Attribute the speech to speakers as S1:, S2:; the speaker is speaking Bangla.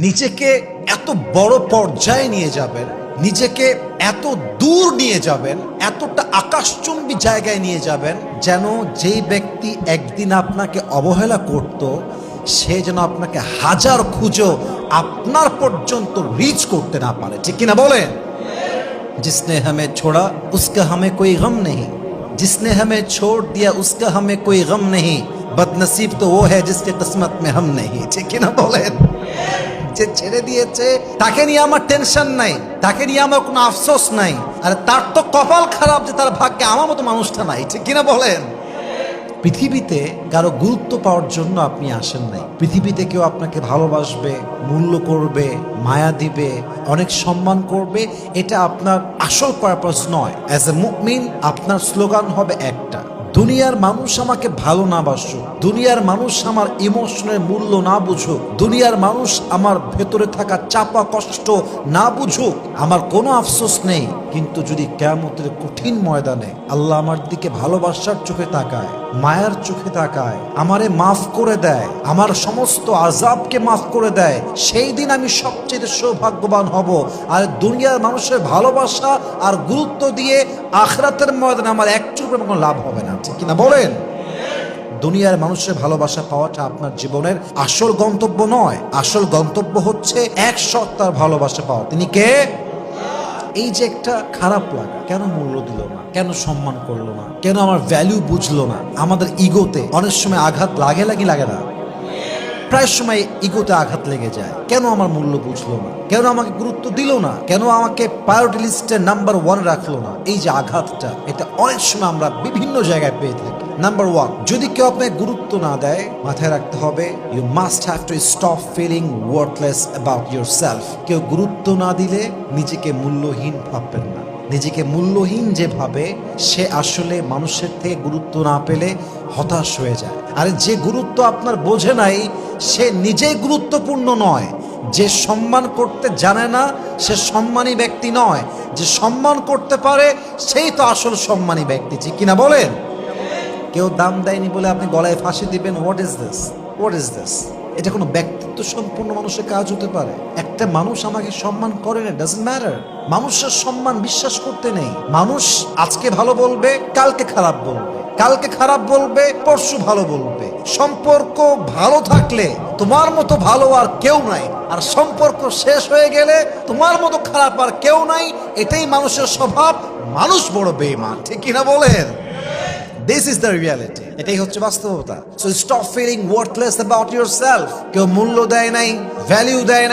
S1: নিজেকে এত বড় পর্যায়ে নিয়ে যাবেন, নিজেকে এত দূর নিয়ে যাবেন, এতটা আকাশচুম্বী জায়গায় নিয়ে যাবেন যেন যেই ব্যক্তি একদিন আপনাকে অবহেলা করত সে যেন আপনাকে হাজার খুঁজো আপনার পর্যন্ত রিচ করতে না পারে। ঠিক কিনা বলেন? जिसने हमें छोड़ा उसका हमें कोई गम नहीं, जिसने हमें छोड़ दिया उसका हमें कोई गम नहीं, बदनसीब तो वो है जिसके किस्मत में हम नहीं। ঠিক কিনা বলেন? যে ছেড়ে দিয়েছে তাকে নিয়ে আমার টেনশন নাই, তাকে নিয়ে আমার কোনো আফসোস নাই। আর তার তো কপাল খারাপ যে তার ভাগ্যে আমার মতো মানুষটা নাই। ঠিক কিনা বলেন? পৃথিবীতে কারো গুরুত্ব পাওয়ার জন্য আপনি আসেন নাই। পৃথিবীতে কেউ আপনাকে ভালোবাসবে, মূল্য করবে, মায়া দিবে, অনেক সম্মান করবে, এটা আপনার আসল পারপাস নয়। অ্যাজ এ মুমিন আপনার স্লোগান হবে একটা, দুনিয়ার মানুষ আমাকে ভালো না বাসুক, দুনিয়ার মানুষ আমার ইমোশনের মূল্য না বুঝুক, দুনিয়ার মানুষ আমার ভেতরে থাকা চাপা কষ্ট না বুঝুক, আমার কোনো আফসোস নেই। কিন্তু যদি কিয়ামতের কঠিন ময়দানে আল্লাহ আমার দিকে ভালোবাসার চোখে তাকায়, মায়ার চোখে তাকায়, আমারে মাফ করে দেয়, আমার সমস্ত আযাবকে মাফ করে দেয়, সেই দিন আমি সবচেয়ে সৌভাগ্যবান হব। আর দুনিয়ার মানুষের ভালোবাসা আর গুরুত্ব দিয়ে আখিরাতের ময়দানে আমার একটুকু কোনো লাভ হবে না। ঠিক কিনা বলেন? দুনিয়ার মানুষের ভালোবাসা পাওয়াটা আপনার জীবনের আসল গন্তব্য নয়। আসল গন্তব্য হচ্ছে এক সত্তার ভালোবাসা পাওয়া। তিনি কে? এই যে একটা খারাপ লাগা, কেন মূল্য দিল না, কেন সম্মান করলো না, কেন আমার ভ্যালু বুঝলো না, আমাদের ইগোতে অনেক সময় আঘাত লাগে না? প্রায় সময় ইগোতে আঘাত লেগে যায়। কেন আমার মূল্য বুঝলো না, কেন আমাকে গুরুত্ব দিল না, কেন আমাকে প্রায়োরিটি লিস্টে নাম্বার 1 রাখলো না, এই যে আঘাতটা, এটা অনেক সময় আমরা বিভিন্ন জায়গায় পেয়ে থাকি। নাম্বার 1, যদি কেউ আপনাকে গুরুত্ব না দেয়, মাথায় রাখতে হবে you must have to stop feeling worthless about yourself. কেউ গুরুত্ব না দিলে নিজেকে মূল্যহীন ভাববেন না। নিজেকে মূল্যহীন যে ভাবে সে আসলে মানুষের থেকে গুরুত্ব না পেলে হতাশ হয়ে যায়। আর যে গুরুত্ব আপনার বোঝে নাই সে নিজেই গুরুত্বপূর্ণ নয়। যে সম্মান করতে জানে না সে সম্মানী ব্যক্তি নয়। যে সম্মান করতে পারে সেই তো আসল সম্মানী ব্যক্তি। ঠিক কিনা বলেন? কেউ দাম দেয়নি বলে আপনি গলায় ফাঁসি দিবেন, হোয়াট ইজ দিস? এটা কোনো ব্যক্তিত্ব সম্পূর্ণ মানুষের কাজ হতে পারে? একটা মানুষ আমাকে সম্মান করে না, ডাজন্ট ম্যাটার। মানুষের সম্মান বিশ্বাস করতে নেই। মানুষ আজকে ভালো বলবে, কালকে খারাপ বলবে, কালকে খারাপ বলবে, পরশু ভালো বলবে। সম্পর্ক ভালো থাকলে তোমার মতো ভালো আর কেউ নাই, আর সম্পর্ক শেষ হয়ে গেলে তোমার মতো খারাপ আর কেউ নাই। এটাই মানুষের স্বভাব। মানুষ বড় বেঈমান। ঠিক কিনা বলেন? This is the reality. এটাই হচ্ছে বাস্তবতা। So stop feeling worthless about yourself. কেউ মূল্য দেয় নাই, ভ্যালু দেয় না।